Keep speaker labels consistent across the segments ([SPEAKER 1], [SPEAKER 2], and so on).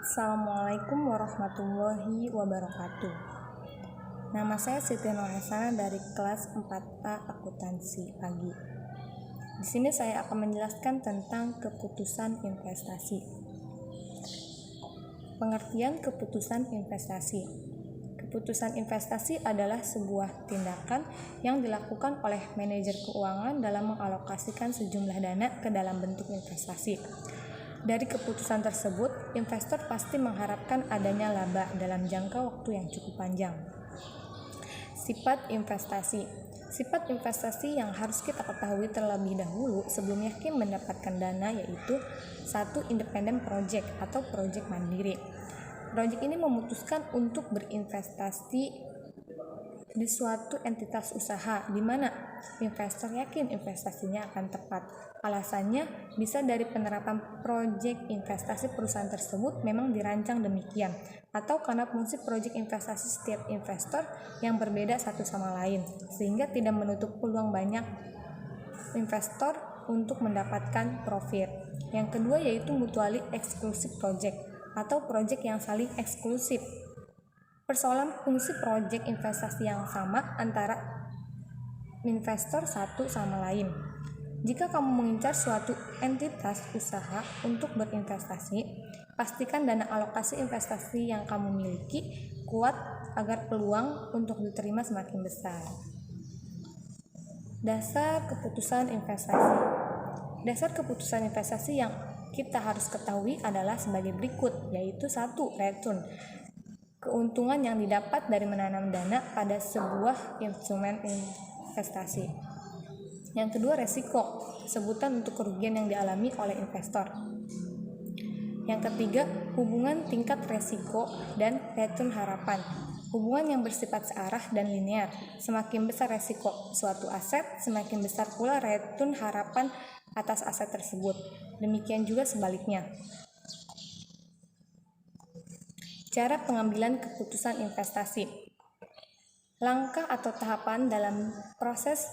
[SPEAKER 1] Assalamualaikum warahmatullahi wabarakatuh. Nama saya Siti Nurhasanah dari kelas 4A Akuntansi Pagi. Di sini saya akan menjelaskan tentang keputusan investasi. Pengertian keputusan investasi. Keputusan investasi adalah sebuah tindakan yang dilakukan oleh manajer keuangan dalam mengalokasikan sejumlah dana ke dalam bentuk investasi. Dari keputusan tersebut, investor pasti mengharapkan adanya laba dalam jangka waktu yang cukup panjang. Sifat investasi. Sifat investasi yang harus kita ketahui terlebih dahulu sebelum yakin mendapatkan dana yaitu 1. Independent project atau project mandiri. Project ini memutuskan untuk berinvestasi di suatu entitas usaha di mana investor yakin investasinya akan tepat. Alasannya bisa dari penerapan proyek investasi perusahaan tersebut memang dirancang demikian, atau karena fungsi proyek investasi setiap investor yang berbeda satu sama lain, sehingga tidak menutup peluang banyak investor untuk mendapatkan profit. Yang kedua yaitu mutually exclusive project atau proyek yang saling eksklusif. Persoalan fungsi proyek investasi yang sama antara investor satu sama lain. Jika kamu mengincar suatu entitas usaha untuk berinvestasi, pastikan dana alokasi investasi yang kamu miliki kuat agar peluang untuk diterima semakin besar. Dasar keputusan investasi. Dasar keputusan investasi yang kita harus ketahui adalah sebagai berikut, yaitu 1. Return. Keuntungan yang didapat dari menanam dana pada sebuah instrumen investasi. Yang kedua, resiko, sebutan untuk kerugian yang dialami oleh investor. Yang ketiga, hubungan tingkat resiko dan return harapan. Hubungan yang bersifat searah dan linear. Semakin besar resiko suatu aset, semakin besar pula return harapan atas aset tersebut. Demikian juga sebaliknya. Cara pengambilan keputusan investasi. Langkah atau tahapan dalam proses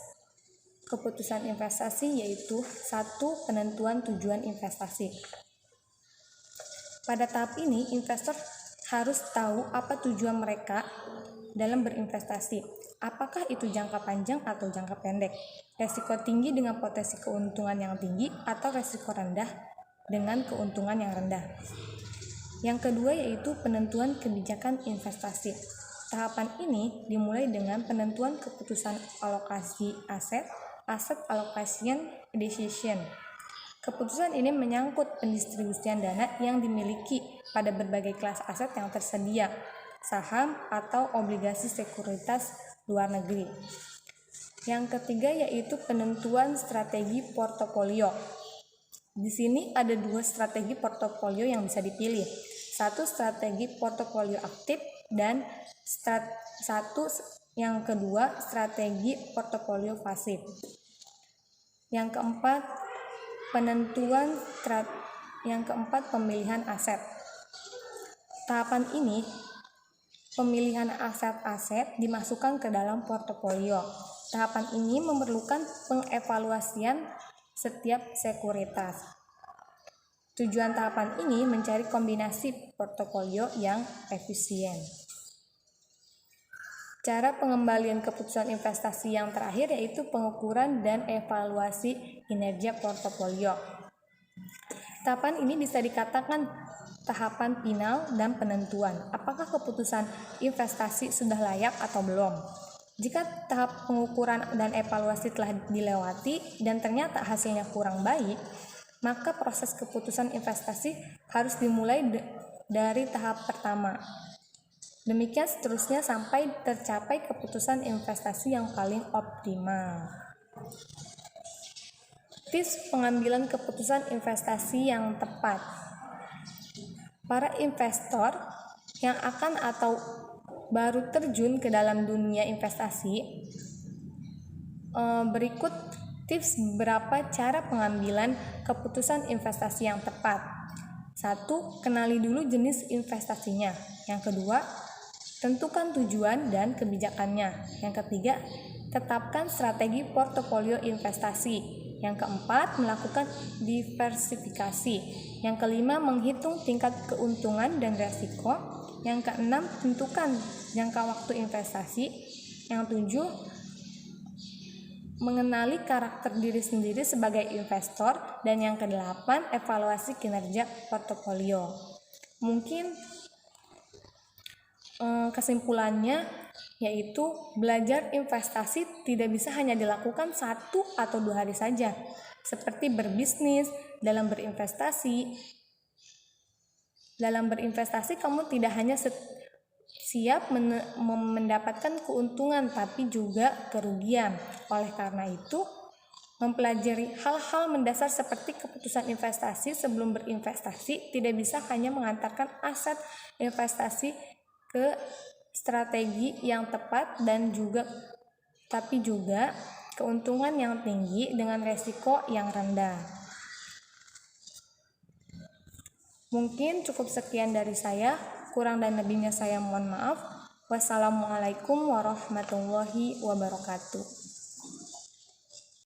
[SPEAKER 1] keputusan investasi yaitu 1. Penentuan tujuan investasi. Pada tahap ini, investor harus tahu apa tujuan mereka dalam berinvestasi. Apakah itu jangka panjang atau jangka pendek? Resiko tinggi dengan potensi keuntungan yang tinggi atau resiko rendah dengan keuntungan yang rendah. Yang kedua yaitu penentuan kebijakan investasi. Tahapan ini dimulai dengan penentuan keputusan alokasi aset, asset allocation decision. Keputusan ini menyangkut pendistribusian dana yang dimiliki pada berbagai kelas aset yang tersedia, saham atau obligasi sekuritas luar negeri. Yang ketiga yaitu penentuan strategi portofolio. Di sini ada 2 strategi portofolio yang bisa dipilih. 1. Strategi portofolio aktif dan yang kedua strategi portofolio pasif. Yang keempat pemilihan aset. Tahapan ini pemilihan aset-aset dimasukkan ke dalam portofolio. Tahapan ini memerlukan pengevaluasian setiap sekuritas. Tujuan tahapan ini mencari kombinasi portofolio yang efisien. Cara pengembalian keputusan investasi yang terakhir yaitu pengukuran dan evaluasi kinerja portofolio. Tahapan ini bisa dikatakan tahapan final dan penentuan apakah keputusan investasi sudah layak atau belum. Jika tahap pengukuran dan evaluasi telah dilewati dan ternyata hasilnya kurang baik, maka proses keputusan investasi harus dimulai dari tahap pertama. Demikian seterusnya sampai tercapai keputusan investasi yang paling optimal. Tips pengambilan keputusan investasi yang tepat. Para investor yang akan atau baru terjun ke dalam dunia investasi, berikut tips beberapa cara pengambilan keputusan investasi yang tepat. 1. Kenali dulu jenis investasinya. Yang kedua, tentukan tujuan dan kebijakannya. Yang ketiga, tetapkan strategi portofolio investasi. Yang keempat, melakukan diversifikasi. Yang kelima, menghitung tingkat keuntungan dan resiko. Yang keenam, tentukan jangka waktu investasi. Yang tujuh, mengenali karakter diri sendiri sebagai investor. Dan yang kedelapan, evaluasi kinerja portofolio. Mungkin kesimpulannya yaitu belajar investasi tidak bisa hanya dilakukan 1 atau 2 hari saja. Seperti berbisnis, dalam berinvestasi kamu tidak hanya siap mendapatkan keuntungan tapi juga kerugian. Oleh karena itu, mempelajari hal-hal mendasar seperti keputusan investasi sebelum berinvestasi tidak bisa hanya mengantarkan aset investasi ke strategi yang tepat tapi juga keuntungan yang tinggi dengan resiko yang rendah. Mungkin cukup sekian dari saya, kurang dan lebihnya saya mohon maaf. Wassalamualaikum warahmatullahi wabarakatuh.